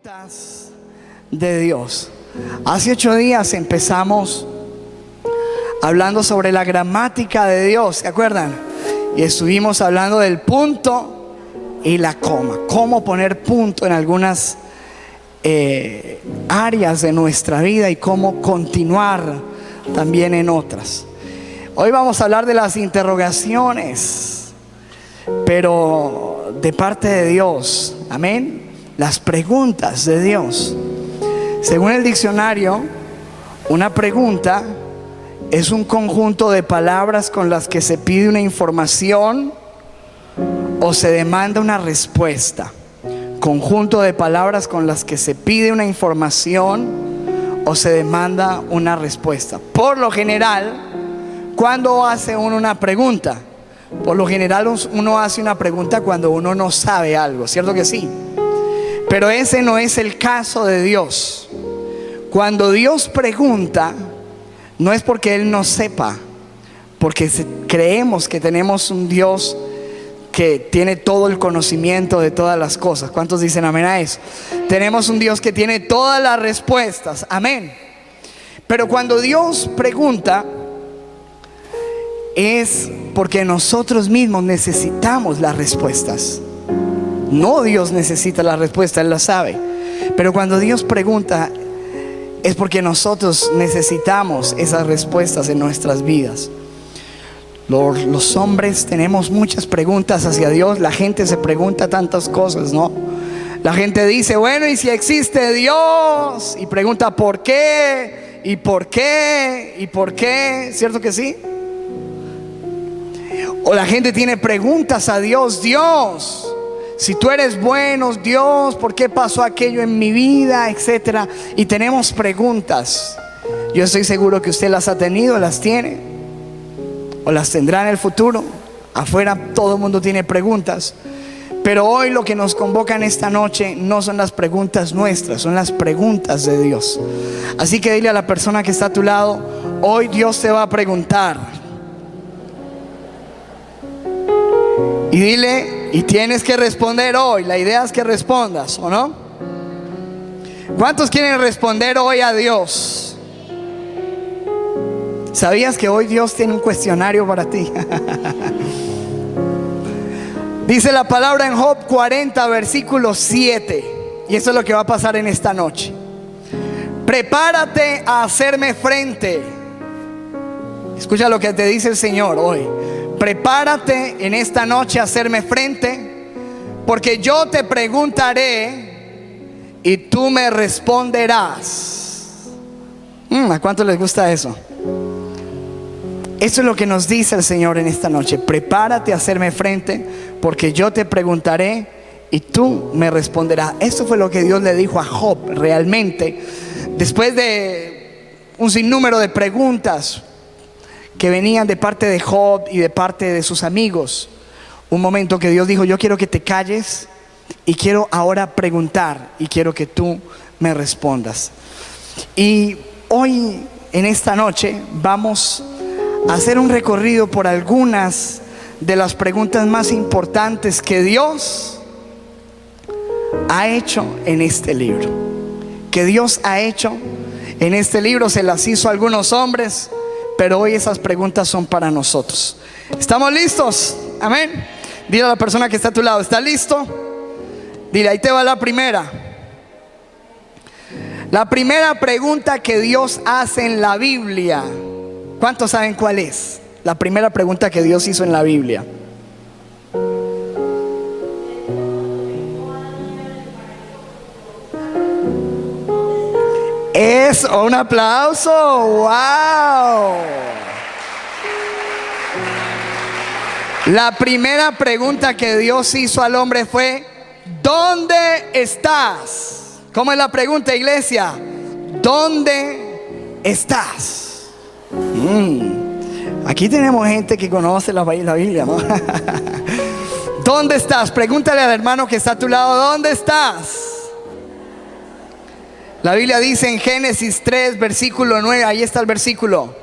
preguntas de Dios. Hace 8 días empezamos hablando sobre la gramática de Dios, ¿se acuerdan? Y estuvimos hablando del punto y la coma, cómo poner punto en algunas áreas de nuestra vida y cómo continuar también en otras. Hoy vamos a hablar de las interrogaciones, pero de parte de Dios, amén. Las preguntas de Dios. Según el diccionario, una pregunta es un conjunto de palabras con las que se pide una información o se demanda una respuesta. Conjunto de palabras con las que se pide una información o se demanda una respuesta. Por lo general, ¿cuándo hace uno una pregunta? Por lo general uno hace una pregunta cuando uno no sabe algo, ¿cierto que sí? Pero ese no es el caso de Dios. Cuando Dios pregunta, no es porque Él no sepa, porque creemos que tenemos un Dios que tiene todo el conocimiento de todas las cosas. ¿Cuántos dicen amén a eso? Tenemos un Dios que tiene todas las respuestas, amén. Pero cuando Dios pregunta, es porque nosotros mismos necesitamos las respuestas. No, Dios necesita la respuesta, Él la sabe. Pero cuando Dios pregunta, es porque nosotros necesitamos esas respuestas en nuestras vidas. Los hombres tenemos muchas preguntas hacia Dios. La gente se pregunta tantas cosas, ¿no? La gente dice, bueno, ¿y si existe Dios? Y pregunta ¿por qué? ¿Y por qué? ¿Y por qué? ¿Cierto que sí? O la gente tiene preguntas a Dios. Dios, si tú eres bueno, Dios, ¿por qué pasó aquello en mi vida? Etcétera. Y tenemos preguntas. Yo estoy seguro que usted las ha tenido, las tiene, o las tendrá en el futuro. Afuera todo el mundo tiene preguntas. Pero hoy lo que nos convoca en esta noche no son las preguntas nuestras, son las preguntas de Dios. Así que dile a la persona que está a tu lado, hoy Dios te va a preguntar. Y dile, y tienes que responder hoy. La idea es que respondas, ¿o no? ¿Cuántos quieren responder hoy a Dios? ¿Sabías que hoy Dios tiene un cuestionario para ti? Dice la palabra en Job 40, versículo 7. Y eso es lo que va a pasar en esta noche. Prepárate a hacerme frente. Escucha lo que te dice el Señor hoy. Prepárate en esta noche a hacerme frente, porque yo te preguntaré y tú me responderás. ¿A cuánto les gusta eso? Eso es lo que nos dice el Señor en esta noche. Prepárate a hacerme frente, porque yo te preguntaré y tú me responderás. Eso fue lo que Dios le dijo a Job realmente. Después de un sinnúmero de preguntas que venían de parte de Job y de parte de sus amigos, un momento que Dios dijo, yo quiero que te calles y quiero ahora preguntar y quiero que tú me respondas. Y hoy en esta noche vamos a hacer un recorrido por algunas de las preguntas más importantes que Dios ha hecho en este libro. Que Dios ha hecho en este libro. Se las hizo a algunos hombres, pero hoy esas preguntas son para nosotros. ¿Estamos listos? Amén. Dile a la persona que está a tu lado, ¿está listo? Dile, ahí te va la primera. La primera pregunta que Dios hace en la Biblia. ¿Cuántos saben cuál es? La primera pregunta que Dios hizo en la Biblia. Es un aplauso. ¡Wow! La primera pregunta que Dios hizo al hombre fue: ¿dónde estás? ¿Cómo es la pregunta, iglesia? ¿Dónde estás? Aquí tenemos gente que conoce la Biblia, ¿no? ¿Dónde estás? Pregúntale al hermano que está a tu lado, ¿dónde estás? La Biblia dice en Génesis 3, versículo 9, ahí está el versículo.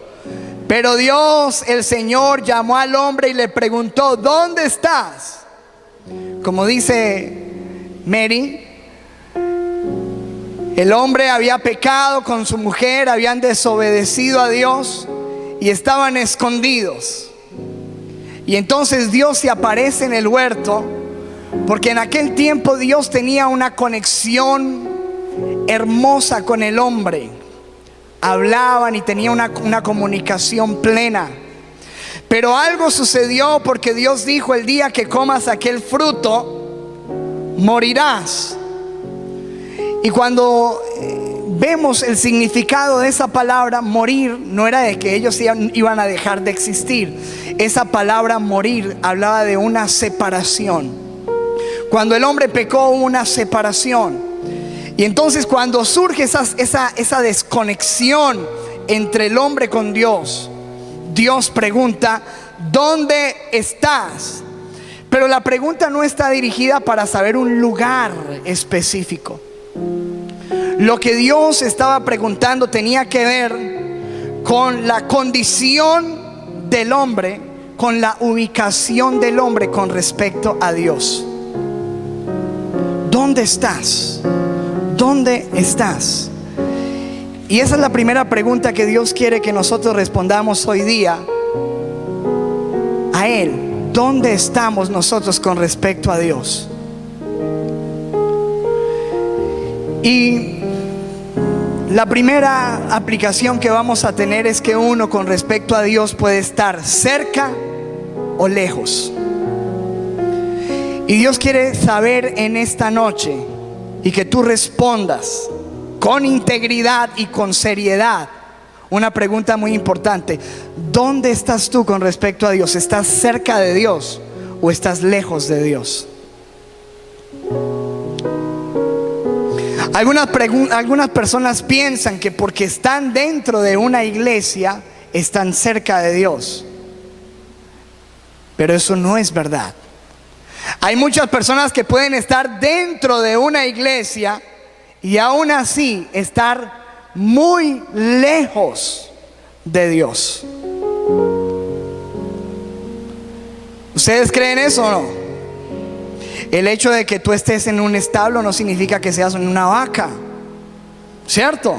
Pero Dios, el Señor, llamó al hombre y le preguntó, ¿dónde estás? Como dice Mary, El hombre había pecado con su mujer, habían desobedecido a Dios y estaban escondidos. Y entonces Dios se aparece en el huerto, porque en aquel tiempo Dios tenía una conexión hermosa con el hombre. Hablaban y tenían una comunicación plena. Pero algo sucedió, porque Dios dijo: el día que comas aquel fruto, morirás. Y cuando vemos el significado de esa palabra morir, no era de que ellos iban a dejar de existir. Esa palabra morir hablaba de una separación. Cuando el hombre pecó, hubo una separación. Y entonces cuando surge esa desconexión entre el hombre con Dios, Dios pregunta: ¿dónde estás? Pero la pregunta no está dirigida para saber un lugar específico. Lo que Dios estaba preguntando tenía que ver con la condición del hombre, con la ubicación del hombre con respecto a Dios. ¿Dónde estás? ¿Dónde estás? Y esa es la primera pregunta que Dios quiere que nosotros respondamos hoy día a Él. ¿Dónde estamos nosotros con respecto a Dios? Y la primera aplicación que vamos a tener es que uno con respecto a Dios puede estar cerca o lejos. Y Dios quiere saber en esta noche, y que tú respondas con integridad y con seriedad, una pregunta muy importante: ¿dónde estás tú con respecto a Dios? ¿Estás cerca de Dios o estás lejos de Dios? Algunas personas piensan que porque están dentro de una iglesia están cerca de Dios, pero eso no es verdad. Hay muchas personas que pueden estar dentro de una iglesia y aún así estar muy lejos de Dios. ¿Ustedes creen eso o no? El hecho de que tú estés en un establo no significa que seas una vaca, ¿cierto?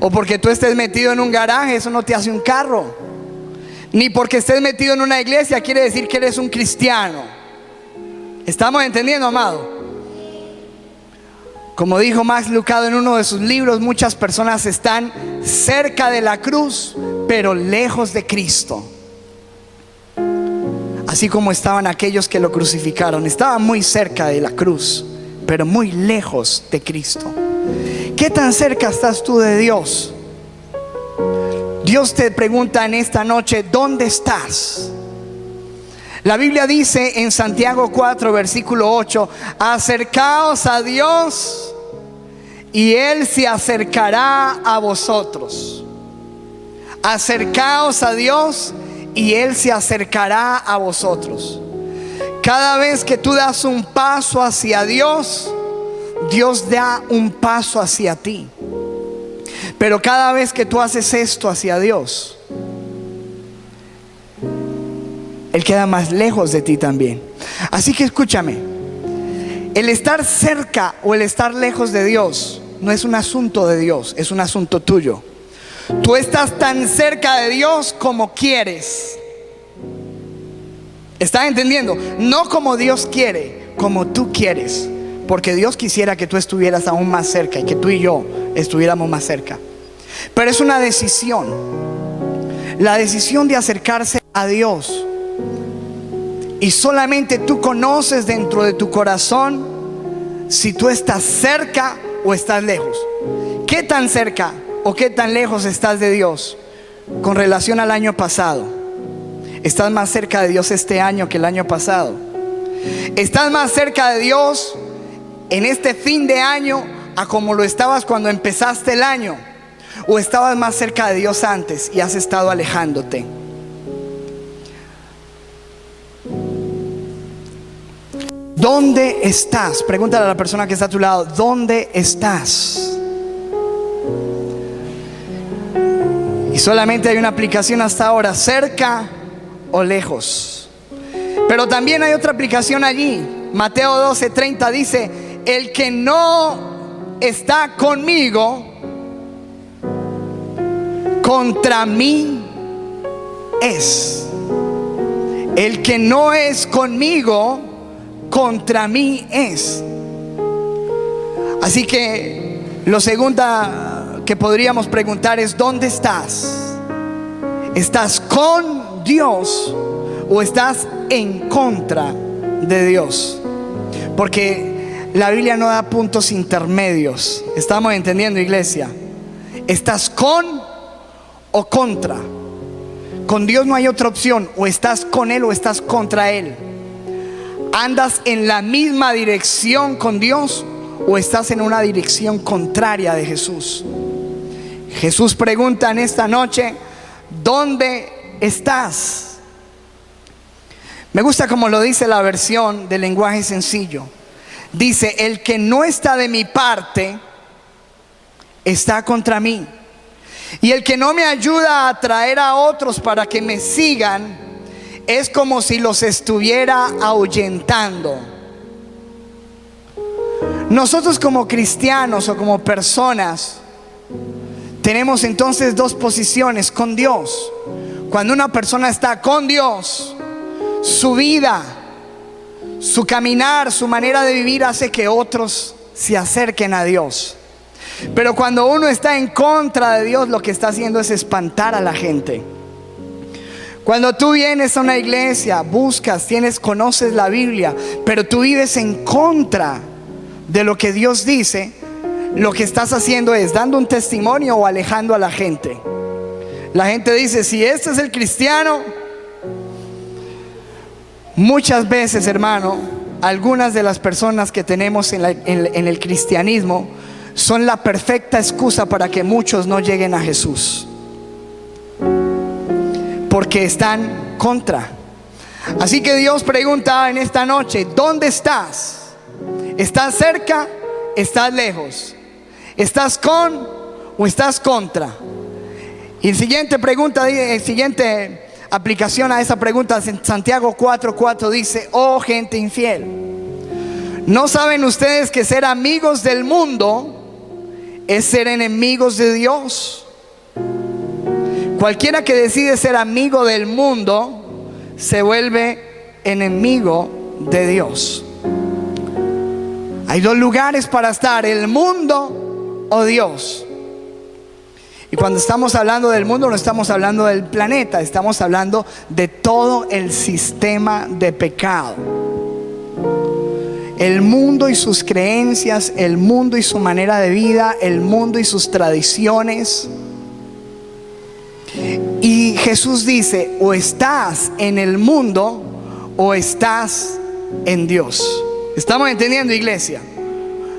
O porque tú estés metido en un garaje, eso no te hace un carro. Ni porque estés metido en una iglesia quiere decir que eres un cristiano. ¿Estamos entendiendo, amado? Como dijo Max Lucado en uno de sus libros, muchas personas están cerca de la cruz, pero lejos de Cristo. Así como estaban aquellos que lo crucificaron. Estaban muy cerca de la cruz, pero muy lejos de Cristo. ¿Qué tan cerca estás tú de Dios? Dios te pregunta en esta noche: ¿dónde estás? La Biblia dice en Santiago 4 versículo 8: acercaos a Dios y Él se acercará a vosotros. Acercaos a Dios y Él se acercará a vosotros. Cada vez que tú das un paso hacia Dios, Dios da un paso hacia ti. Pero cada vez que tú haces esto hacia Dios, Él queda más lejos de ti también. Así que escúchame, el estar cerca o el estar lejos de Dios no es un asunto de Dios, es un asunto tuyo. Tú estás tan cerca de Dios como quieres. ¿Estás entendiendo? No como Dios quiere, como tú quieres. Porque Dios quisiera que tú estuvieras aún más cerca y que tú y yo estuviéramos más cerca. Pero es una decisión. La decisión de acercarse a Dios. Y solamente tú conoces dentro de tu corazón si tú estás cerca o estás lejos. ¿Qué tan cerca o qué tan lejos estás de Dios con relación al año pasado? ¿Estás más cerca de Dios este año que el año pasado? ¿Estás más cerca de Dios en este fin de año a como lo estabas cuando empezaste el año? ¿O estabas más cerca de Dios antes y has estado alejándote? ¿Dónde estás? Pregúntale a la persona que está a tu lado: ¿dónde estás? Y solamente hay una aplicación hasta ahora: cerca o lejos. Pero también hay otra aplicación allí. Mateo 12:30 dice: el que no está conmigo, contra mí es. El que no es conmigo, contra mí es. Así que lo segundo que podríamos preguntar es: ¿dónde estás? ¿Estás con Dios o estás en contra de Dios? Porque la Biblia no da puntos intermedios. ¿Estamos entendiendo, iglesia? ¿Estás con o contra? Con Dios no hay otra opción: o estás con Él o estás contra Él. ¿Andas en la misma dirección con Dios o estás en una dirección contraria de Jesús? Jesús pregunta en esta noche: ¿dónde estás? Me gusta como lo dice la versión del lenguaje sencillo. Dice: el que no está de mi parte está contra mí, y el que no me ayuda a atraer a otros para que me sigan es como si los estuviera ahuyentando. Nosotros como cristianos o como personas tenemos entonces dos posiciones con Dios. Cuando una persona está con Dios, su vida, su caminar, su manera de vivir hace que otros se acerquen a Dios. Pero cuando uno está en contra de Dios, lo que está haciendo es espantar a la gente. Cuando tú vienes a una iglesia, buscas, conoces la Biblia, pero tú vives en contra de lo que Dios dice, lo que estás haciendo es dando un testimonio o alejando a la gente. La gente dice: si este es el cristiano. Muchas veces, hermano, algunas de las personas que tenemos en el cristianismo son la perfecta excusa para que muchos no lleguen a Jesús, porque están contra. Así que Dios pregunta en esta noche: ¿dónde estás? ¿Estás cerca? ¿Estás lejos? ¿Estás con o estás contra? Y el siguiente pregunta, el siguiente aplicación a esa pregunta, en Santiago 4:4 dice: oh gente infiel, ¿no saben ustedes que ser amigos del mundo es ser enemigos de Dios? Cualquiera que decide ser amigo del mundo se vuelve enemigo de Dios. Hay dos lugares para estar: el mundo o Dios. Y cuando estamos hablando del mundo, no estamos hablando del planeta, estamos hablando de todo el sistema de pecado. El mundo y sus creencias, el mundo y su manera de vida, el mundo y sus tradiciones. Y Jesús dice: o estás en el mundo o estás en Dios. ¿Estamos entendiendo, iglesia?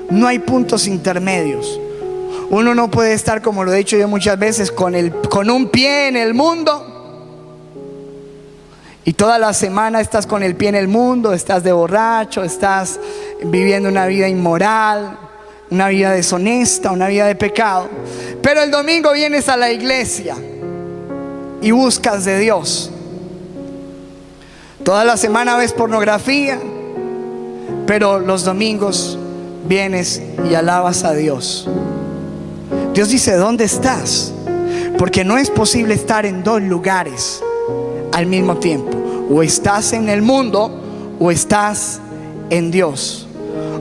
No hay puntos intermedios. Uno no puede estar, como lo he dicho yo muchas veces, con un pie en el mundo y toda la semana estás con el pie en el mundo, estás de borracho, estás viviendo una vida inmoral, una vida deshonesta, una vida de pecado. Pero el domingo vienes a la iglesia y buscas de Dios. Toda la semana ves pornografía, pero los domingos vienes y alabas a Dios. Dios dice: ¿dónde estás? Porque no es posible estar en dos lugares al mismo tiempo. O estás en el mundo o estás en Dios.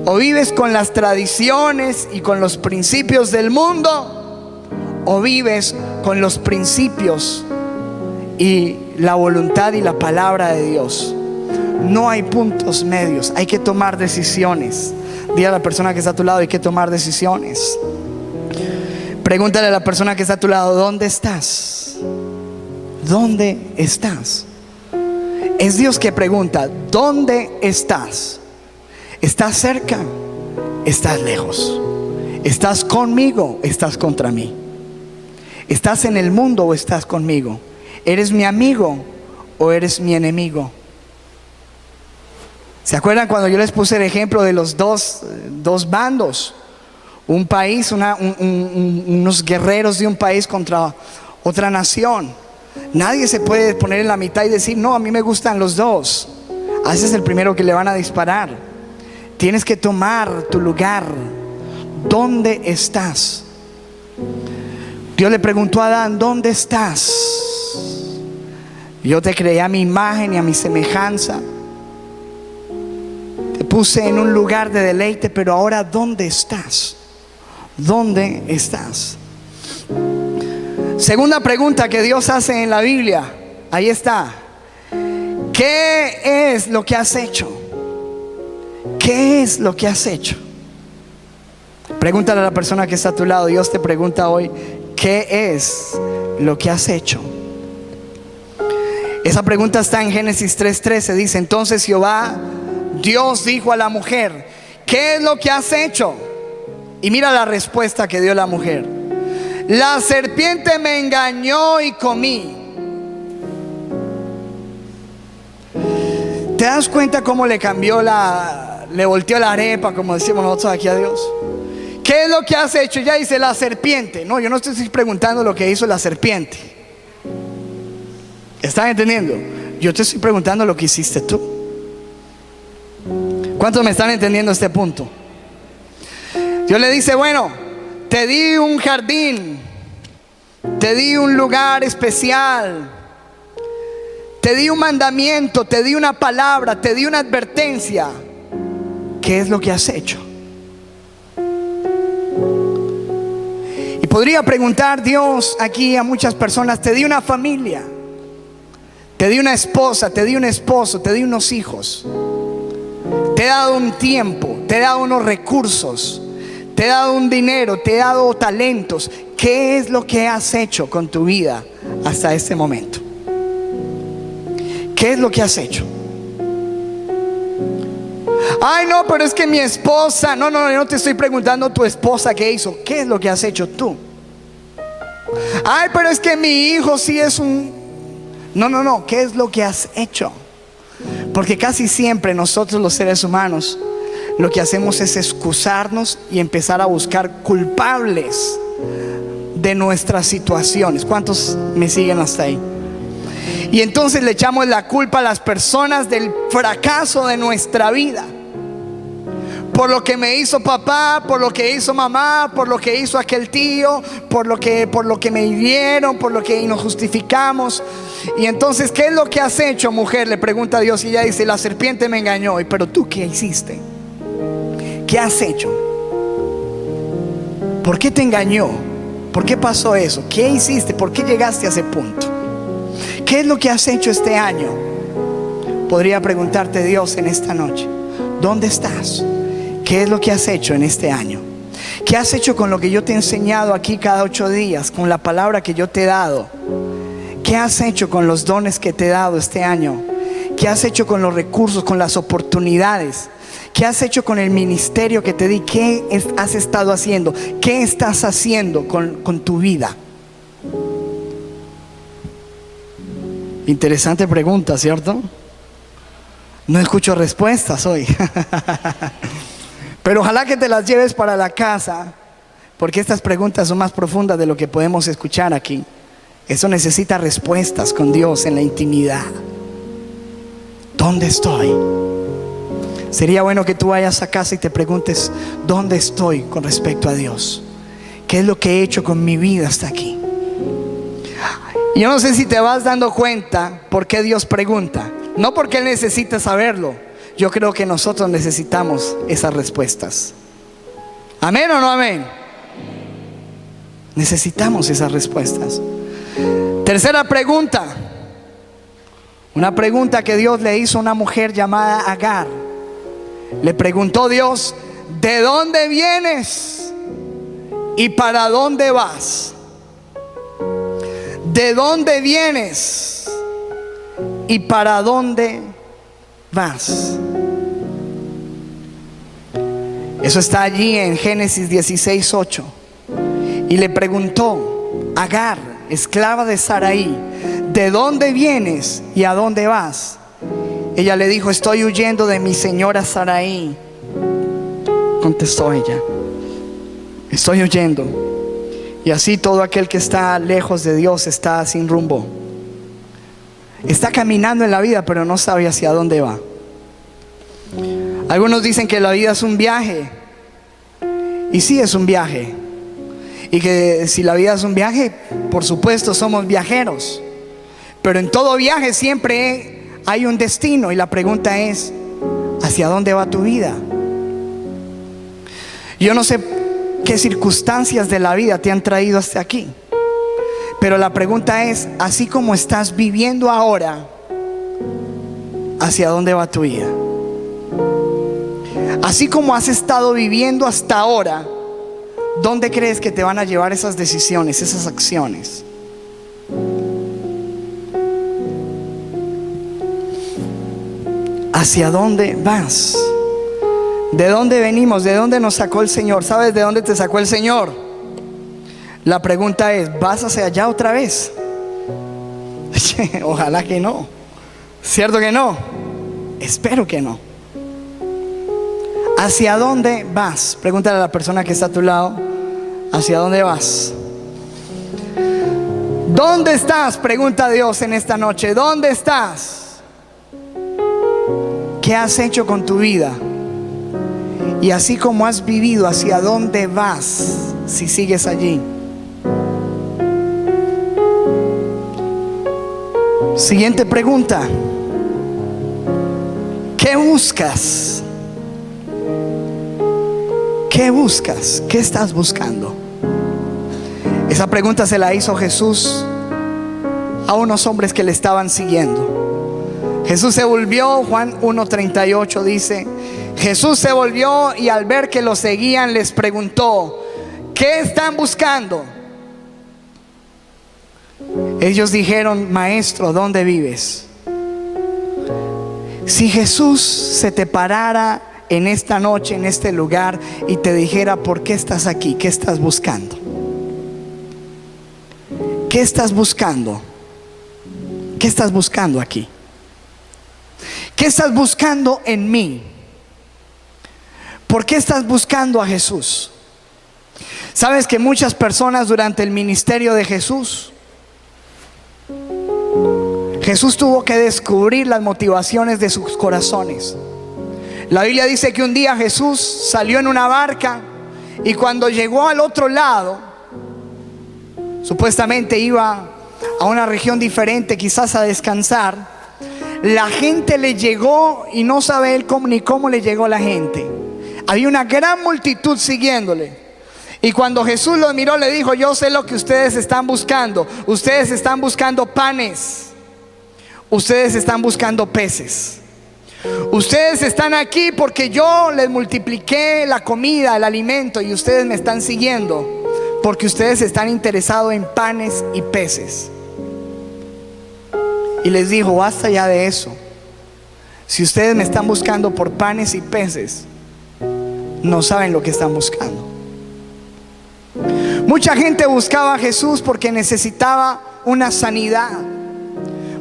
O vives con las tradiciones y con los principios del mundo, o vives con los principios y la voluntad y la palabra de Dios. No hay puntos medios. Hay que tomar decisiones. Dile a la persona que está a tu lado: hay que tomar decisiones. Pregúntale a la persona que está a tu lado: ¿dónde estás? ¿Dónde estás? Es Dios que pregunta: ¿dónde estás? ¿Estás cerca? ¿Estás lejos? ¿Estás conmigo? ¿Estás contra mí? ¿Estás en el mundo o estás conmigo? ¿Eres mi amigo o eres mi enemigo? ¿Se acuerdan cuando yo les puse el ejemplo de los dos bandos? Un país, unos guerreros de un país contra otra nación. Nadie se puede poner en la mitad y decir: no, a mí me gustan los dos. A ese es el primero que le van a disparar. Tienes que tomar tu lugar. ¿dónde estás? Dios le preguntó a Adán, ¿dónde estás? Yo te creé a mi imagen y a mi semejanza. Te puse en un lugar de deleite, pero ahora ¿dónde estás? ¿Dónde estás? Segunda pregunta que Dios hace en la Biblia. Ahí está. ¿Qué es lo que has hecho? ¿Qué es lo que has hecho? Pregúntale a la persona que está a tu lado. Dios te pregunta hoy, ¿qué es lo que has hecho? Esa pregunta está en Génesis 3:13. Dice, entonces Jehová, Dios dijo a la mujer, ¿qué es lo que has hecho? Y mira la respuesta que dio la mujer. La serpiente me engañó y comí. ¿Te das cuenta cómo le cambió le volteó la arepa, como decimos nosotros aquí a Dios? ¿Qué es lo que has hecho? Ya dice la serpiente. No, yo no estoy preguntando lo que hizo la serpiente. ¿Están entendiendo? Yo te estoy preguntando lo que hiciste tú. ¿Cuántos me están entendiendo este punto? Dios le dice, bueno, te di un jardín, te di un lugar especial, te di un mandamiento, te di una palabra, te di una advertencia. ¿Qué es lo que has hecho? Y podría preguntar Dios aquí a muchas personas, te di una familia, te di una esposa, te di un esposo, te di unos hijos, te he dado un tiempo, te he dado unos recursos, te he dado un dinero, te he dado talentos. ¿Qué es lo que has hecho con tu vida hasta este momento? ¿Qué es lo que has hecho? Ay, no, pero es que mi esposa. No, yo no te estoy preguntando tu esposa qué hizo. ¿Qué es lo que has hecho tú? Ay, pero es que mi hijo sí es un... No, ¿qué es lo que has hecho? Porque casi siempre nosotros los seres humanos lo que hacemos es excusarnos y empezar a buscar culpables de nuestras situaciones. ¿Cuántos me siguen hasta ahí? Y entonces le echamos la culpa a las personas del fracaso de nuestra vida. Por lo que me hizo papá, por lo que hizo mamá, por lo que hizo aquel tío, por lo que me hirieron, por lo que nos justificamos. Y entonces, ¿qué es lo que has hecho, mujer? Le pregunta a Dios y ella dice, la serpiente me engañó. Pero tú, ¿qué hiciste? ¿Qué has hecho? ¿Por qué te engañó? ¿Por qué pasó eso? ¿Qué hiciste? ¿Por qué llegaste a ese punto? ¿Qué es lo que has hecho este año? Podría preguntarte Dios en esta noche. ¿Dónde estás? ¿Qué es lo que has hecho en este año? ¿Qué has hecho con lo que yo te he enseñado aquí cada 8 días? Con la palabra que yo te he dado. ¿Qué has hecho con los dones que te he dado este año? ¿Qué has hecho con los recursos, con las oportunidades? ¿Qué has hecho con el ministerio que te di? ¿Qué has estado haciendo? ¿Qué estás haciendo con tu vida? Interesante pregunta, ¿cierto? No escucho respuestas hoy. Pero ojalá que te las lleves para la casa, porque estas preguntas son más profundas de lo que podemos escuchar aquí. Eso necesita respuestas con Dios en la intimidad. ¿Dónde estoy? Sería bueno que tú vayas a casa y te preguntes, ¿dónde estoy con respecto a Dios? ¿Qué es lo que he hecho con mi vida hasta aquí? Yo no sé si te vas dando cuenta por qué Dios pregunta. No porque Él necesita saberlo. Yo creo que nosotros necesitamos esas respuestas. ¿Amén o no amén? Necesitamos esas respuestas. Tercera pregunta. Una pregunta que Dios le hizo a una mujer llamada Agar. Le preguntó Dios, ¿de dónde vienes y para dónde vas? ¿De dónde vienes y para dónde vas? Eso está allí en Génesis 16:8. Y le preguntó Agar, esclava de Sarai, ¿de dónde vienes y a dónde vas? Ella le dijo, estoy huyendo de mi señora Sarai. Contestó ella, estoy huyendo. Y así todo aquel que está lejos de Dios está sin rumbo. Está caminando en la vida, pero no sabe hacia dónde va. Algunos dicen que la vida es un viaje Y sí, es un viaje. Y que si la vida es un viaje, por supuesto somos viajeros. Pero en todo viaje siempre hay un destino. Y la pregunta es, ¿hacia dónde va tu vida? Yo no sé qué circunstancias de la vida te han traído hasta aquí. Pero la pregunta es, así como estás viviendo ahora, ¿hacia dónde va tu vida? Así como has estado viviendo hasta ahora, ¿dónde crees que te van a llevar esas decisiones, esas acciones? ¿Hacia dónde vas? ¿De dónde venimos? ¿De dónde nos sacó el Señor? ¿Sabes de dónde te sacó el Señor? La pregunta es, ¿vas hacia allá otra vez? Ojalá que no. ¿Cierto que no? Espero que no. ¿Hacia dónde vas? Pregúntale a la persona que está a tu lado, ¿hacia dónde vas? ¿Dónde estás? Pregunta a Dios en esta noche. ¿Dónde estás? ¿Qué has hecho con tu vida? Y así como has vivido, ¿hacia dónde vas si sigues allí? Siguiente pregunta. ¿Qué buscas? ¿Qué buscas? ¿Qué estás buscando? Esa pregunta se la hizo Jesús a unos hombres que le estaban siguiendo. Jesús se volvió, Juan 1:38 dice, Jesús se volvió y al ver que lo seguían les preguntó, ¿qué están buscando? Ellos dijeron, Maestro, ¿dónde vives? Si Jesús se te parara en esta noche, en este lugar, y te dijera, ¿por qué estás aquí? ¿Qué estás buscando? ¿Qué estás buscando? ¿Qué estás buscando aquí? ¿Qué estás buscando en mí? ¿Por qué estás buscando a Jesús? ¿Sabes que muchas personas durante el ministerio de Jesús tuvo que descubrir las motivaciones de sus corazones? La Biblia dice que un día Jesús salió en una barca y cuando llegó al otro lado, supuestamente iba a una región diferente, quizás a descansar. La gente le llegó y no sabe él ni cómo le llegó la gente. Había una gran multitud siguiéndole. Y cuando Jesús los miró, le dijo, yo sé lo que ustedes están buscando. Ustedes están buscando panes. Ustedes están buscando peces. Ustedes están aquí porque yo les multipliqué la comida, el alimento, y ustedes me están siguiendo porque ustedes están interesados en panes y peces. Y les dijo, basta ya de eso. Si ustedes me están buscando por panes y peces, no saben lo que están buscando. Mucha gente buscaba a Jesús porque necesitaba una sanidad.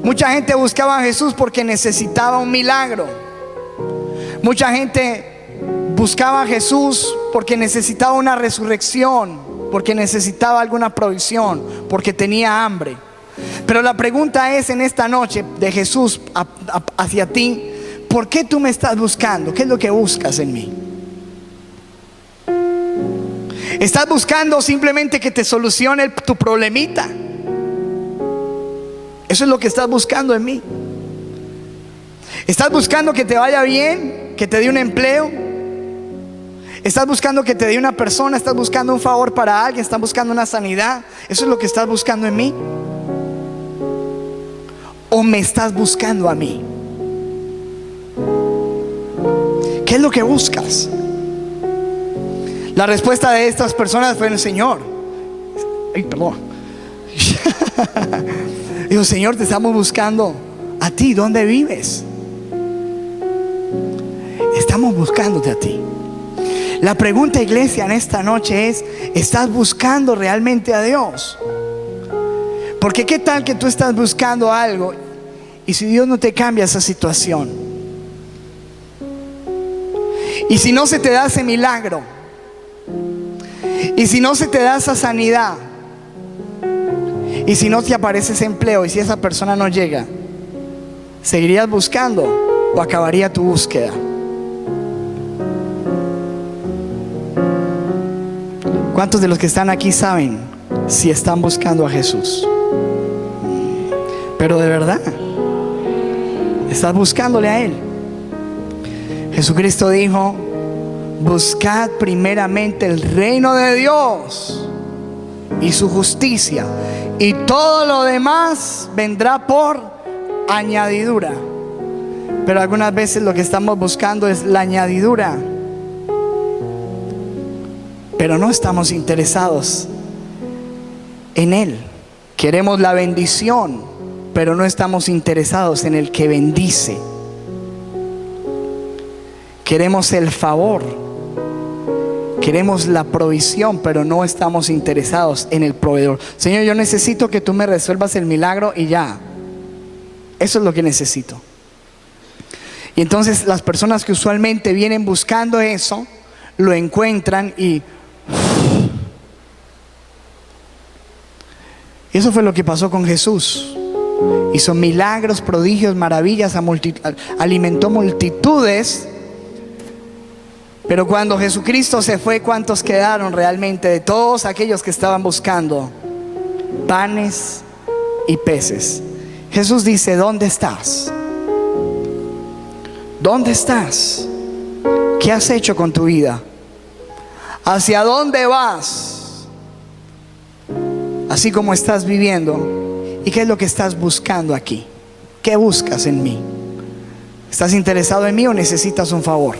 Mucha gente buscaba a Jesús porque necesitaba un milagro. Mucha gente buscaba a Jesús porque necesitaba una resurrección, porque necesitaba alguna provisión, porque tenía hambre. Pero la pregunta es en esta noche de Jesús hacia ti, ¿por qué tú me estás buscando? ¿Qué es lo que buscas en mí? ¿Estás buscando simplemente que te solucione tu problemita? Eso es lo que estás buscando en mí. ¿Estás buscando que te vaya bien? ¿Que te dé un empleo? ¿Estás buscando que te dé una persona? ¿Estás buscando un favor para alguien? ¿Estás buscando una sanidad? ¿Eso es lo que estás buscando en mí? ¿O me estás buscando a mí? ¿Qué es lo que buscas? La respuesta de estas personas fue el Señor. Ay, perdón. Dijo, Señor, te estamos buscando a ti. ¿Dónde vives? Estamos buscándote a ti. La pregunta, iglesia, en esta noche es, ¿estás buscando realmente a Dios? Porque qué tal que tú estás buscando algo y si Dios no te cambia esa situación, y si no se te da ese milagro, y si no se te da esa sanidad, y si no te aparece ese empleo, y si esa persona no llega, ¿seguirías buscando o acabaría tu búsqueda? ¿Cuántos de los que están aquí saben si están buscando a Jesús? Pero de verdad, estás buscándole a Él. Jesucristo dijo: buscad primeramente el reino de Dios y su justicia, y todo lo demás vendrá por añadidura. Pero algunas veces lo que estamos buscando es la añadidura, pero no estamos interesados en Él. Queremos la bendición, pero no estamos interesados en el que bendice. Queremos el favor, queremos la provisión, pero no estamos interesados en el proveedor. Señor, yo necesito que tú me resuelvas el milagro y ya. Eso es lo que necesito. Y entonces las personas que usualmente vienen buscando eso, lo encuentran y eso fue lo que pasó con Jesús. Hizo milagros, prodigios, maravillas, alimentó multitudes. Pero cuando Jesucristo se fue, ¿cuántos quedaron realmente de todos aquellos que estaban buscando panes y peces? Jesús dice: ¿dónde estás? ¿Dónde estás? ¿Qué has hecho con tu vida? ¿Hacia dónde vas? Así como estás viviendo. ¿Y qué es lo que estás buscando aquí? ¿Qué buscas en mí? ¿Estás interesado en mí o necesitas un favor?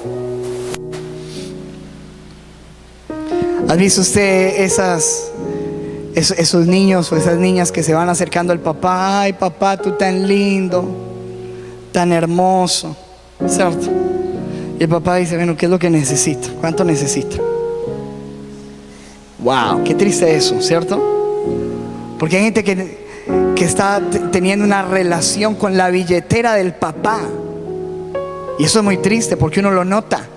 ¿Has visto usted esos niños o esas niñas que se van acercando al papá? Ay, papá, tú tan lindo, tan hermoso, ¿cierto? Y el papá dice: bueno, ¿qué es lo que necesito? ¿Cuánto necesita? Wow, qué triste eso, ¿cierto? Porque hay gente que está teniendo una relación con la billetera del papá. Y eso es muy triste porque uno lo nota.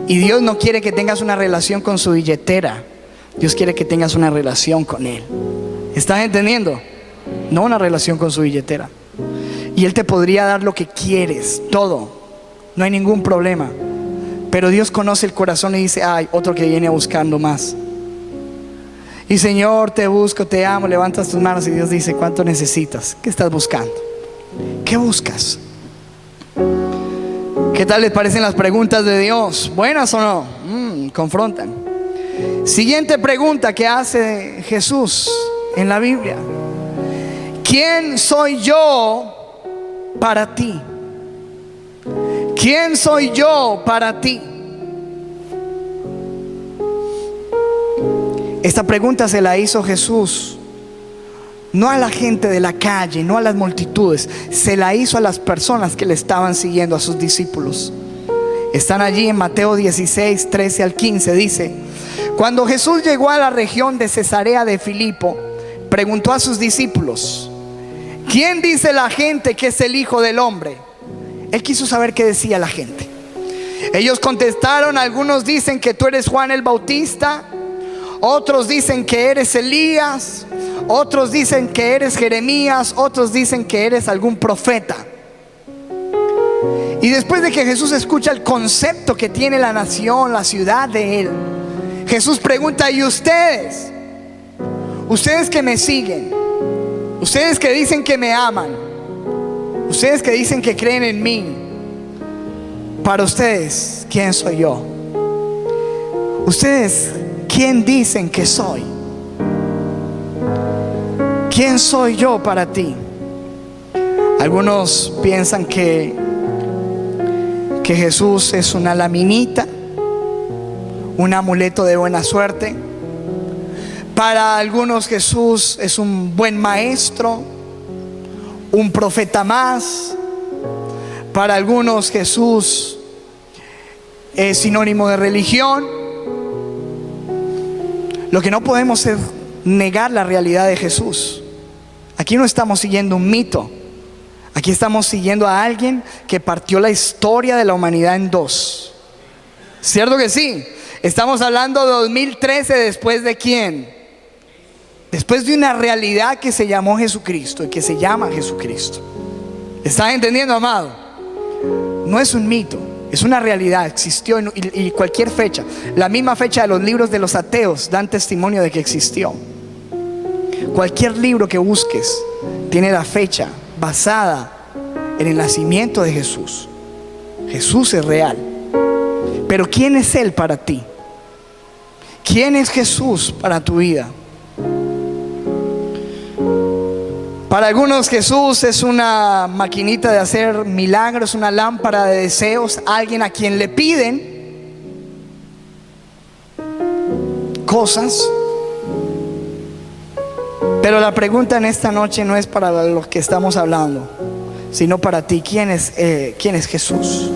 Y Dios no quiere que tengas una relación con su billetera. Dios quiere que tengas una relación con Él. ¿Estás entendiendo? No una relación con su billetera. Y Él te podría dar lo que quieres, todo. No hay ningún problema. Pero Dios conoce el corazón y dice: hay otro que viene buscando más. Y Señor, te busco, te amo. Levantas tus manos y Dios dice: ¿cuánto necesitas? ¿Qué estás buscando? ¿Qué buscas? ¿Qué tal les parecen las preguntas de Dios? ¿Buenas o no? Confrontan. Siguiente pregunta que hace Jesús en la Biblia: ¿quién soy yo para ti? ¿Quién soy yo para ti? Esta pregunta se la hizo Jesús no a la gente de la calle, no a las multitudes, se la hizo a las personas que le estaban siguiendo, a sus discípulos. Están allí en Mateo 16, 13 al 15. Dice: cuando Jesús llegó a la región de Cesarea de Filipo, preguntó a sus discípulos: ¿quién dice la gente que es el Hijo del Hombre? Él quiso saber qué decía la gente. Ellos contestaron: algunos dicen que tú eres Juan el Bautista, otros dicen que eres Elías, otros dicen que eres Jeremías, otros dicen que eres algún profeta. Y después de que Jesús escucha el concepto que tiene la nación, la ciudad de Él, Jesús pregunta: ¿y ustedes? Ustedes que me siguen, ustedes que dicen que me aman, ustedes que dicen que creen en mí, para ustedes, ¿quién soy yo? Ustedes, ¿quién dicen que soy? ¿Quién soy yo para ti? Algunos piensan que Jesús es una laminita, un amuleto de buena suerte. Para algunos Jesús es un buen maestro, un profeta más. Para algunos Jesús es sinónimo de religión. Lo que no podemos es negar la realidad de Jesús. Aquí no estamos siguiendo un mito. Aquí estamos siguiendo a alguien que partió la historia de la humanidad en dos. ¿Cierto que sí? Estamos hablando de 2013, ¿después de quién? Después de una realidad que se llamó Jesucristo y que se llama Jesucristo. ¿Estás entendiendo, amado? No es un mito, Es una realidad, existió y cualquier fecha, la misma fecha de los libros de los ateos dan testimonio de que existió. Cualquier libro que busques tiene la fecha basada en el nacimiento de Jesús. Jesús es real. Pero ¿quién es Él para ti? ¿Quién es Jesús para tu vida? Para algunos Jesús es una maquinita de hacer milagros, una lámpara de deseos, alguien a quien le piden cosas. Pero la pregunta en esta noche no es para los que estamos hablando, sino para ti. ¿Quién es Jesús?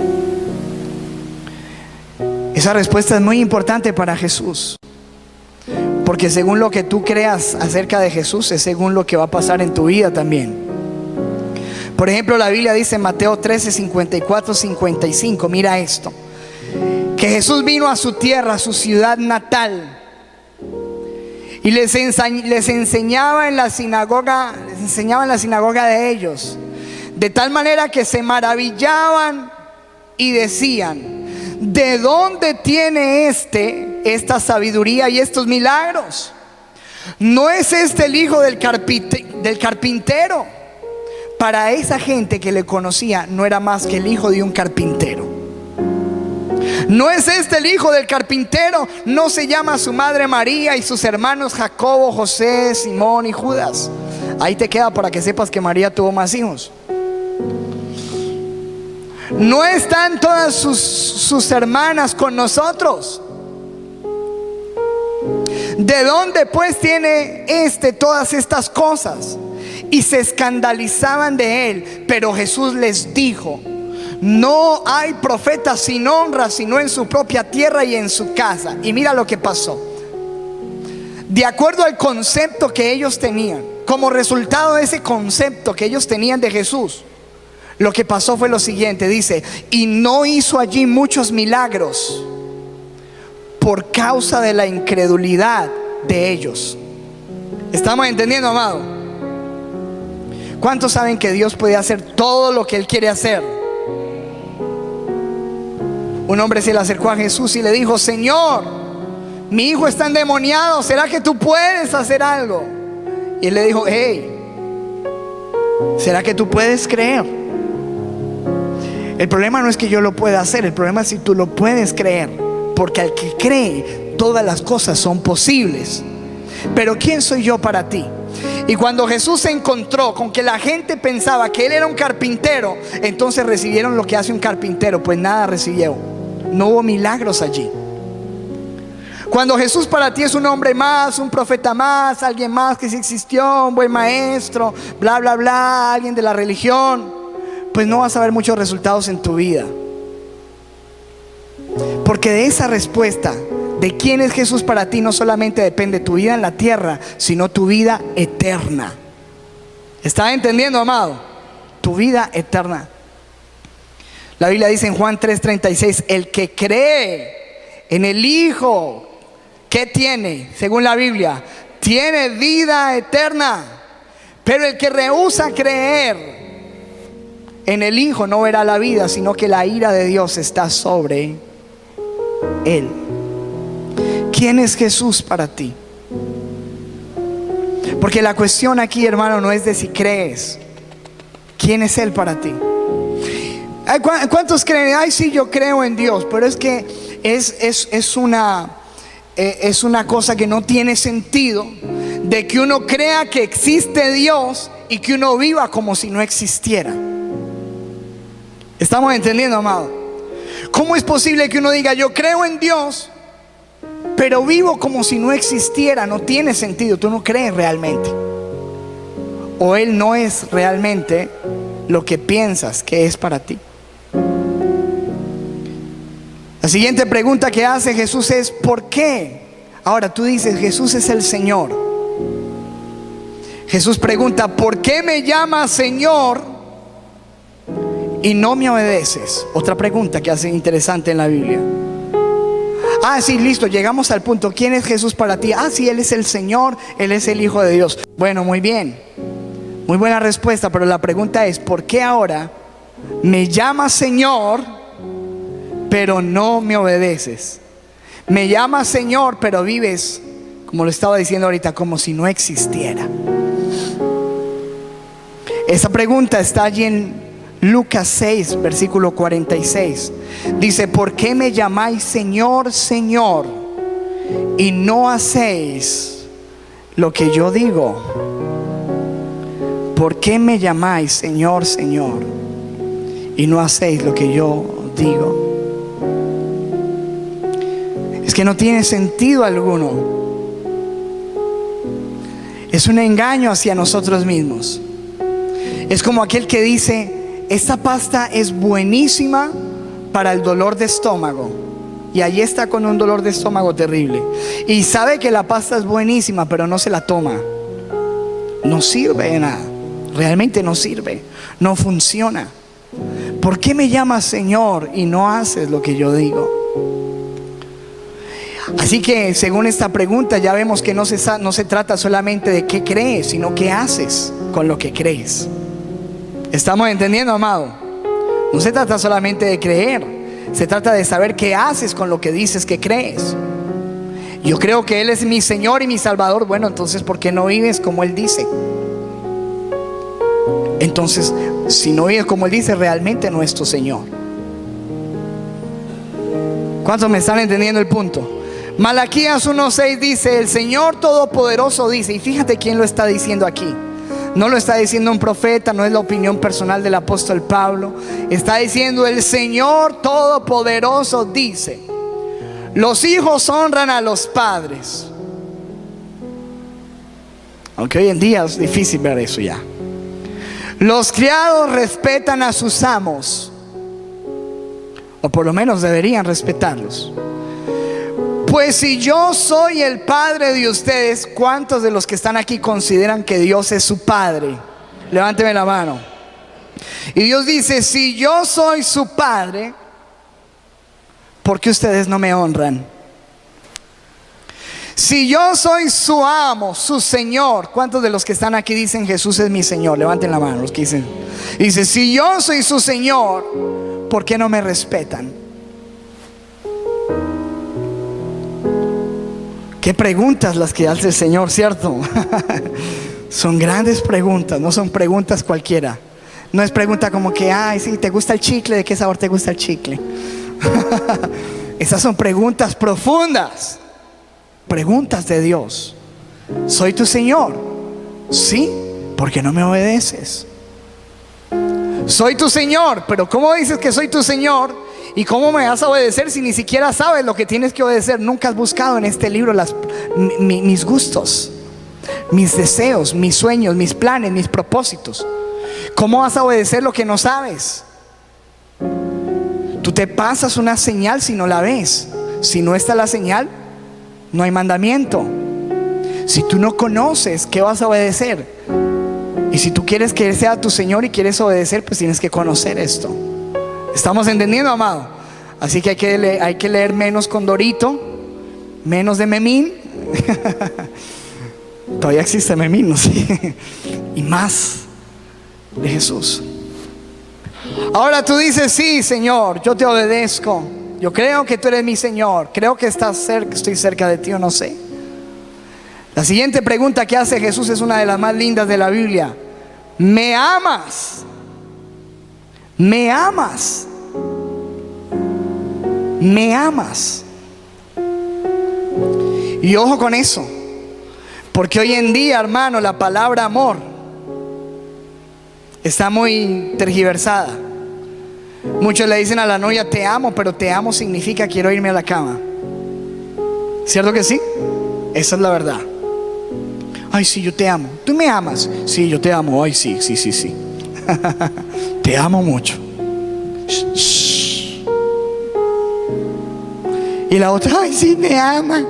Esa respuesta es muy importante para Jesús, porque según lo que tú creas acerca de Jesús es según lo que va a pasar en tu vida también. Por ejemplo, la Biblia dice en Mateo 13, 54, 55, mira esto: que Jesús vino a su tierra, a su ciudad natal, y les enseñaba en la sinagoga de ellos, de tal manera que se maravillaban y decían: ¿de dónde tiene esta sabiduría y estos milagros? ¿No es este el hijo del carpintero? Para esa gente que le conocía, no era más que el hijo de un carpintero. ¿No es este el hijo del carpintero? ¿No se llama su madre María y sus hermanos Jacobo, José, Simón y Judas? Ahí te queda para que sepas que María tuvo más hijos. ¿No están todas sus hermanas con nosotros? ¿De dónde pues tiene todas estas cosas? Y se escandalizaban de él. Pero Jesús les dijo: no hay profeta sin honra sino en su propia tierra y en su casa. Y mira lo que pasó. De acuerdo al concepto que ellos tenían, como resultado de ese concepto que ellos tenían de Jesús, lo que pasó fue lo siguiente, dice: y no hizo allí muchos milagros por causa de la incredulidad de ellos. ¿Estamos entendiendo, amado? ¿Cuántos saben que Dios puede hacer todo lo que Él quiere hacer? Un hombre se le acercó a Jesús y le dijo: Señor, mi hijo está endemoniado, ¿será que tú puedes hacer algo? Y él le dijo: hey, ¿será que tú puedes creer? El problema no es que yo lo pueda hacer, el problema es si tú lo puedes creer, porque al que cree todas las cosas son posibles. Pero ¿quién soy yo para ti? Y cuando Jesús se encontró con que la gente pensaba que Él era un carpintero, entonces recibieron lo que hace un carpintero. Pues nada recibió, no hubo milagros allí. Cuando Jesús para ti es un hombre más, un profeta más, alguien más que sí existió, un buen maestro, bla bla bla, alguien de la religión, pues no vas a ver muchos resultados en tu vida. Porque de esa respuesta de quién es Jesús para ti no solamente depende tu vida en la tierra, sino tu vida eterna. ¿Estás entendiendo, amado? Tu vida eterna. La Biblia dice en Juan 3:36: el que cree en el Hijo, ¿qué tiene? Según la Biblia, tiene vida eterna. Pero el que rehúsa creer en el Hijo no verá la vida, sino que la ira de Dios está sobre él. ¿Quién es Jesús para ti? Porque la cuestión aquí, hermano, no es de si crees. ¿Quién es Él para ti? ¿Cuántos creen? Ay, sí, yo creo en Dios. Pero es que es una cosa que no tiene sentido, de que uno crea que existe Dios y que uno viva como si no existiera. ¿Estamos entendiendo, amado? ¿Cómo es posible que uno diga: yo creo en Dios, pero vivo como si no existiera? No tiene sentido. Tú no crees realmente, o Él no es realmente lo que piensas que es para ti. La siguiente pregunta que hace Jesús es: ¿por qué? Ahora tú dices: Jesús es el Señor. Jesús pregunta: ¿por qué me llamas Señor y no me obedeces? Otra pregunta que hace interesante en la Biblia. Ah, sí, listo, llegamos al punto. ¿Quién es Jesús para ti? Ah, sí, Él es el Señor, Él es el Hijo de Dios. Bueno, muy bien, muy buena respuesta. Pero la pregunta es: ¿por qué ahora me llamas Señor, pero no me obedeces. Me llamas Señor, pero vives, como lo estaba diciendo ahorita, como si no existiera. Esa pregunta está allí en Lucas 6, versículo 46. Dice: ¿por qué me llamáis Señor, Señor, y no hacéis lo que yo digo? ¿Por qué me llamáis Señor, Señor, y no hacéis lo que yo digo? Es que no tiene sentido alguno. Es un engaño hacia nosotros mismos. Es como aquel que dice: esta pasta es buenísima para el dolor de estómago, y allí está con un dolor de estómago terrible, y sabe que la pasta es buenísima, pero no se la toma. No sirve de nada. Realmente no sirve, no funciona. ¿Por qué me llamas Señor y no haces lo que yo digo? Así que según esta pregunta ya vemos que no se trata solamente de qué crees, sino qué haces con lo que crees. ¿Estamos entendiendo, amado? No se trata solamente de creer, se trata de saber qué haces con lo que dices que crees. Yo creo que Él es mi Señor y mi Salvador. Bueno, entonces ¿por qué no vives como Él dice? Entonces, si no vives como Él dice, realmente no es tu Señor. ¿Cuántos me están entendiendo el punto? Malaquías 1:6 dice: el Señor Todopoderoso dice. Y fíjate quién lo está diciendo aquí. No lo está diciendo un profeta, no es la opinión personal del apóstol Pablo. Está diciendo: el Señor Todopoderoso dice: los hijos honran a los padres. Aunque hoy en día es difícil ver eso ya. Los criados respetan a sus amos, o por lo menos deberían respetarlos. Pues si yo soy el padre de ustedes, ¿cuántos de los que están aquí consideran que Dios es su padre? Levánteme la mano. Y Dios dice: si yo soy su padre, ¿por qué ustedes no me honran? Si yo soy su amo, su Señor, ¿cuántos de los que están aquí dicen Jesús es mi Señor? Levanten la mano los que dicen. Dice: si yo soy su Señor, ¿por qué no me respetan? Qué preguntas las que hace el Señor, ¿cierto? Son grandes preguntas, no son preguntas cualquiera. No es pregunta como que: ay, sí, ¿te gusta el chicle? ¿De qué sabor te gusta el chicle? Esas son preguntas profundas. Preguntas de Dios. ¿Soy tu Señor? Sí. ¿Por qué no me obedeces? Soy tu Señor, pero ¿cómo dices que soy tu Señor? ¿Y cómo me vas a obedecer si ni siquiera sabes lo que tienes que obedecer? Nunca has buscado en este libro mis gustos, mis deseos, mis sueños, mis planes, mis propósitos. ¿Cómo vas a obedecer lo que no sabes? Tú te pasas una señal si no la ves. Si no está la señal, no hay mandamiento. Si tú no conoces, ¿qué vas a obedecer? Y si tú quieres que Él sea tu Señor y quieres obedecer, pues tienes que conocer esto. ¿Estamos entendiendo, amado? Así que hay que leer menos con Dorito, menos de Memín. Todavía existe Memín, ¿no? Sí. Y más de Jesús. Ahora tú dices: sí, Señor, yo te obedezco. Yo creo que tú eres mi Señor. Creo que estás cerca, estoy cerca de ti, o no sé. La siguiente pregunta que hace Jesús es una de las más lindas de la Biblia: ¿me amas? ¿Me amas? ¿Me amas? Y ojo con eso, porque hoy en día, hermano, la palabra amor está muy tergiversada. Muchos le dicen a la novia: te amo, pero te amo significa quiero irme a la cama. ¿Cierto que sí? Esa es la verdad. Ay, sí, yo te amo. ¿Tú me amas? Sí, yo te amo. Ay, sí, sí, sí, sí. Te amo mucho. Shh, shh. Y la otra: ay, sí, me ama.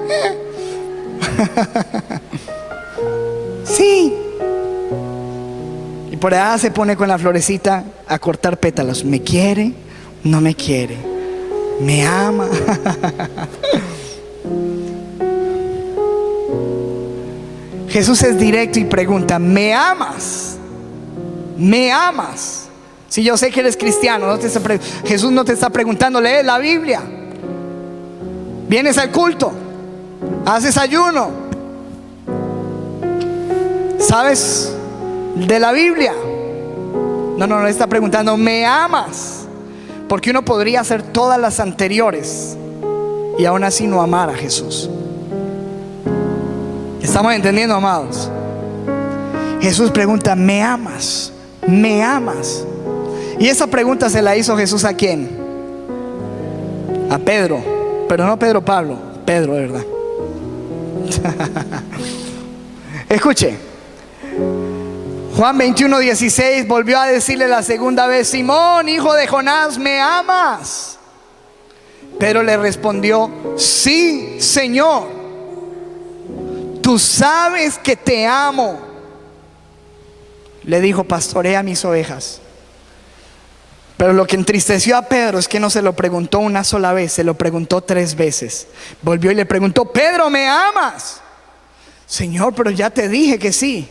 Sí. Y por allá se pone con la florecita a cortar pétalos. ¿Me quiere? No me quiere. ¿Me ama? Jesús es directo y pregunta: ¿me amas? ¿Me amas? Si yo sé que eres cristiano, Jesús no te está preguntando, ¿lees la Biblia? ¿Vienes al culto? ¿Haces ayuno? ¿Sabes de la Biblia? No le está preguntando, ¿me amas? Porque uno podría hacer todas las anteriores y aún así no amar a Jesús. ¿Estamos entendiendo, amados? Jesús pregunta, ¿me amas? ¿Me amas? Y esa pregunta se la hizo Jesús ¿a quién? A Pedro, pero no Pedro Pablo, Pedro, de verdad. Escuche, Juan 21:16 volvió a decirle la segunda vez, Simón, hijo de Jonás, ¿me amas? Pedro le respondió, sí, Señor, tú sabes que te amo. Le dijo, pastorea mis ovejas. Pero lo que entristeció a Pedro es que no se lo preguntó una sola vez, se lo preguntó 3 veces. Volvió y le preguntó, Pedro, ¿me amas? Señor, pero ya te dije que sí.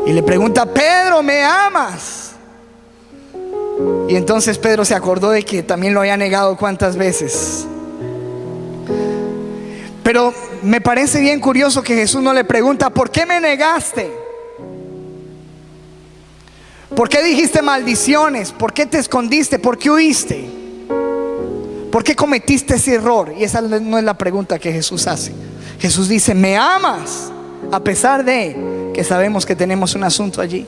Y le pregunta, Pedro, ¿me amas? Y entonces Pedro se acordó de que también lo había negado cuántas veces. Pero me parece bien curioso que Jesús no le pregunta, ¿por qué me negaste? ¿Por qué dijiste maldiciones? ¿Por qué te escondiste? ¿Por qué huiste? ¿Por qué cometiste ese error? Y esa no es la pregunta que Jesús hace. Jesús dice, ¿me amas? A pesar de que sabemos que tenemos un asunto allí.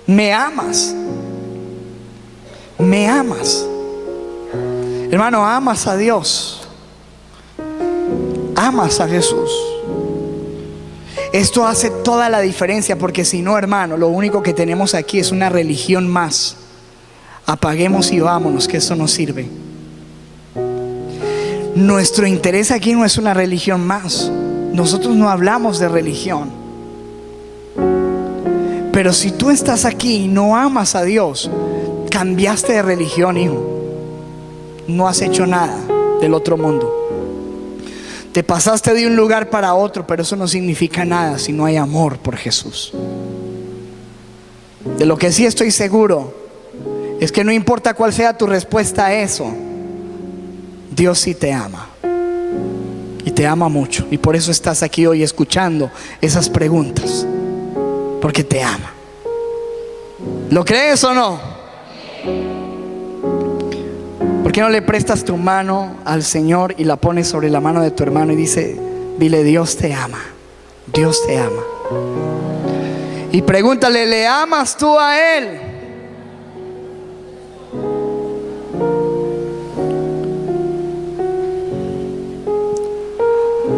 ¿Me amas? ¿Me amas? Hermano, amas a Dios. Amas a Jesús. Esto hace toda la diferencia, porque si no, hermano, lo único que tenemos aquí es una religión más. Apaguemos y vámonos, que eso no sirve. Nuestro interés aquí no es una religión más. Nosotros no hablamos de religión. Pero si tú estás aquí y no amas a Dios, cambiaste de religión, hijo. No has hecho nada del otro mundo. Te pasaste de un lugar para otro, pero eso no significa nada si no hay amor por Jesús. De lo que sí estoy seguro es que no importa cuál sea tu respuesta a eso, Dios sí te ama. Y te ama mucho. Y por eso estás aquí hoy escuchando esas preguntas. Porque te ama. ¿Lo crees o no? ¿Por qué no le prestas tu mano al Señor y la pones sobre la mano de tu hermano y dile, Dios te ama, Dios te ama? Y pregúntale, ¿le amas tú a Él?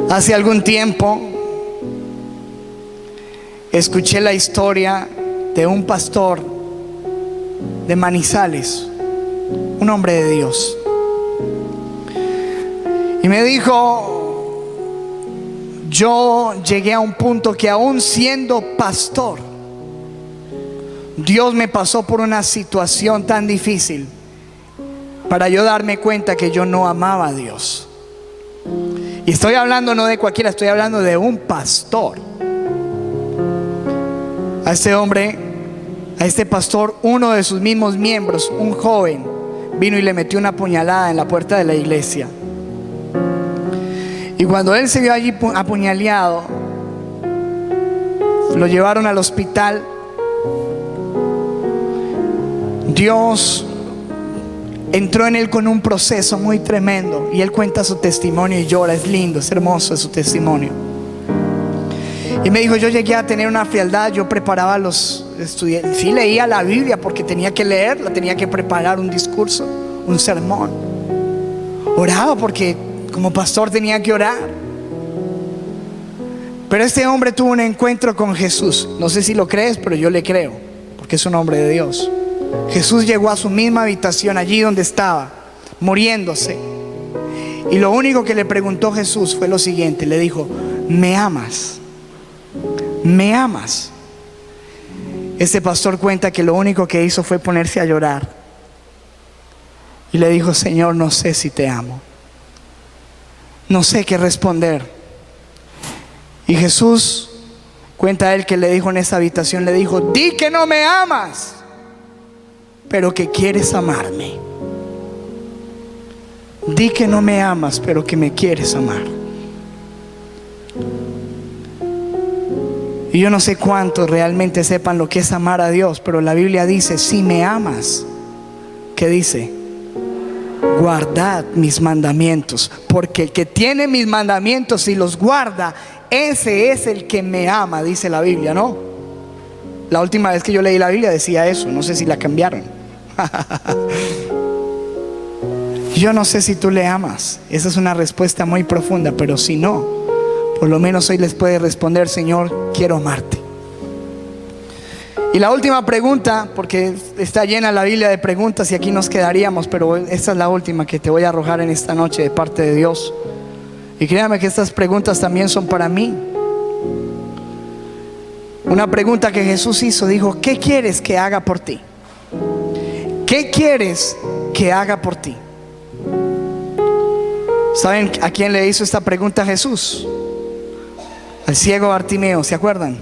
Hace algún tiempo escuché la historia de un pastor de Manizales, un hombre de Dios, y me dijo, yo llegué a un punto que aún siendo pastor, Dios me pasó por una situación tan difícil para yo darme cuenta que yo no amaba a Dios. Y estoy hablando no de cualquiera, estoy hablando de un pastor. A este hombre, a este pastor, uno de sus mismos miembros, un joven, vino y le metió una puñalada en la puerta de la iglesia. Y cuando él se vio allí apuñaleado, lo llevaron al hospital. Dios entró en él con un proceso muy tremendo, y él cuenta su testimonio y llora. Es lindo, es hermoso su testimonio. Y me dijo, yo llegué a tener una frialdad. Yo preparaba a los estudiantes, sí, leía la Biblia porque tenía que leerla, tenía que preparar un discurso, un sermón. Oraba porque como pastor tenía que orar. Pero este hombre tuvo un encuentro con Jesús. No sé si lo crees, pero yo le creo, porque es un hombre de Dios. Jesús llegó a su misma habitación, allí donde estaba, muriéndose. Y lo único que le preguntó Jesús fue lo siguiente. Le dijo, ¿me amas? ¿Me amas? Este pastor cuenta que lo único que hizo fue ponerse a llorar. Y le dijo, Señor, no sé si te amo. No sé qué responder. Y Jesús cuenta a él que le dijo en esa habitación, le dijo, di que no me amas. pero que quieres amarme. Di que no me amas, pero que me quieres amar. Y yo no sé cuántos realmente sepan lo que es amar a Dios, pero la Biblia dice, si me amas, ¿qué dice? Guardad mis mandamientos, porque el que tiene mis mandamientos y los guarda, ese es el que me ama, dice la Biblia, ¿no? La última vez que yo leí la Biblia decía eso, no sé si la cambiaron. Yo no sé si tú le amas. Esa es una respuesta muy profunda, pero si no, por lo menos hoy les puede responder, Señor, quiero amarte. Y la última pregunta, porque está llena la Biblia de preguntas y aquí nos quedaríamos, pero esta es la última que te voy a arrojar en esta noche de parte de Dios. Y créame que estas preguntas también son para mí. Una pregunta que Jesús hizo, dijo, ¿qué quieres que haga por ti? ¿Qué quieres que haga por ti? ¿Saben a quién le hizo esta pregunta Jesús? Al ciego Bartimeo, ¿se acuerdan?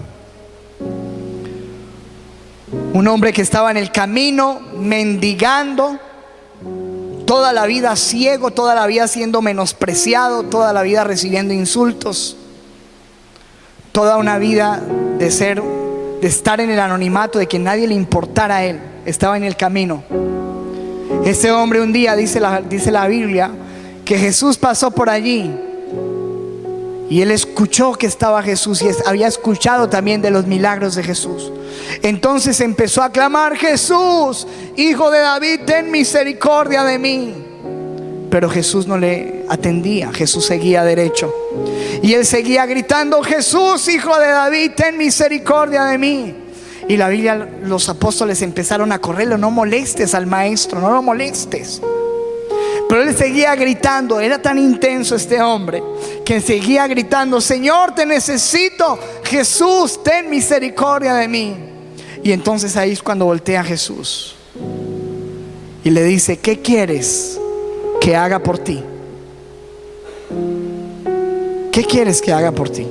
Un hombre que estaba en el camino mendigando, toda la vida ciego, toda la vida siendo menospreciado, toda la vida recibiendo insultos, toda una vida de estar en el anonimato, de que nadie le importara a él. Estaba en el camino. Ese hombre un día, dice la Biblia, que Jesús pasó por allí y él escuchó que estaba Jesús y había escuchado también de los milagros de Jesús. Entonces empezó a clamar, Jesús, Hijo de David, ten misericordia de mí. Pero Jesús no le atendía, Jesús seguía derecho. Y él seguía gritando, Jesús, Hijo de David, ten misericordia de mí. Y la Biblia, los apóstoles empezaron a correrlo, no molestes al maestro, no lo molestes. Pero él seguía gritando, era tan intenso este hombre, que seguía gritando, Señor, te necesito, Jesús, ten misericordia de mí. Y entonces ahí es cuando voltea a Jesús y le dice, ¿qué quieres que haga por ti? ¿Qué quieres que haga por ti?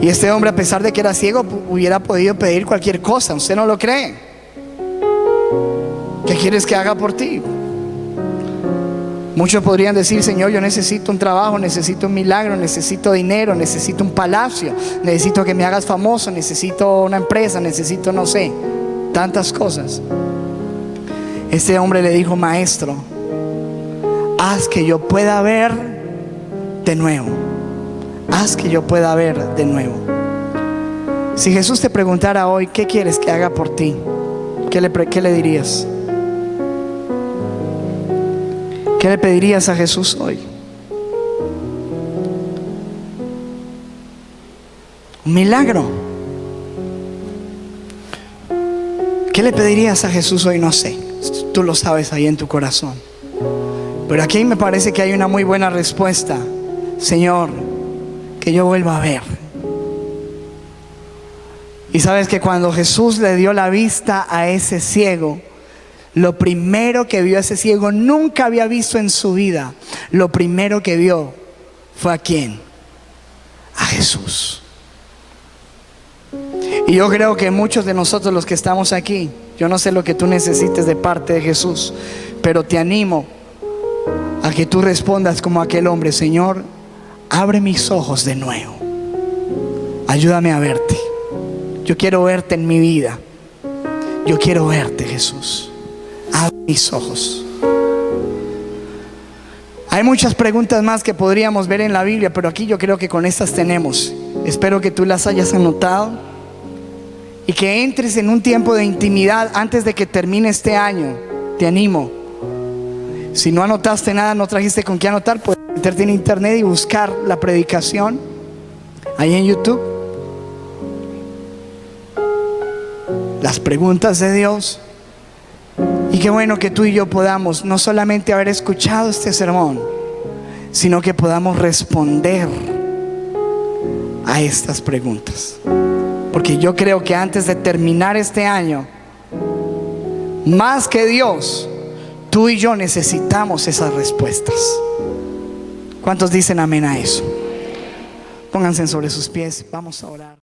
Y este hombre, a pesar de que era ciego, hubiera podido pedir cualquier cosa. ¿Usted no lo cree? ¿Qué quieres que haga por ti? Muchos podrían decir, Señor, yo necesito un trabajo, necesito un milagro, necesito dinero, necesito un palacio, necesito que me hagas famoso, necesito una empresa, necesito, no sé, tantas cosas. Este hombre le dijo, Maestro, haz que yo pueda ver de nuevo. Haz que yo pueda ver de nuevo. Si Jesús te preguntara hoy, ¿qué quieres que haga por ti? ¿Qué le dirías? ¿Qué le pedirías a Jesús hoy? Un milagro. ¿Qué le pedirías a Jesús hoy? No sé, tú lo sabes ahí en tu corazón. Pero aquí me parece que hay una muy buena respuesta. Señor, que yo vuelva a ver. Y sabes que cuando Jesús le dio la vista a ese ciego, lo primero que vio ese ciego, nunca había visto en su vida. Lo primero que vio fue ¿a quién? A Jesús. Y yo creo que muchos de nosotros los que estamos aquí, yo no sé lo que tú necesites de parte de Jesús, pero te animo a que tú respondas como aquel hombre, Señor, abre mis ojos de nuevo. Ayúdame a verte. Yo quiero verte en mi vida. Yo quiero verte, Jesús. Abre mis ojos. Hay muchas preguntas más que podríamos ver en la Biblia, pero aquí yo creo que con estas tenemos. Espero que tú las hayas anotado y que entres en un tiempo de intimidad antes de que termine este año. Te animo. Si no anotaste nada, no trajiste con qué anotar, puedes meterte en internet y buscar la predicación ahí en YouTube. Las preguntas de Dios. Y qué bueno que tú y yo podamos no solamente haber escuchado este sermón, sino que podamos responder a estas preguntas. Porque yo creo que antes de terminar este año, más que Dios, tú y yo necesitamos esas respuestas. ¿Cuántos dicen amén a eso? Pónganse sobre sus pies, vamos a orar.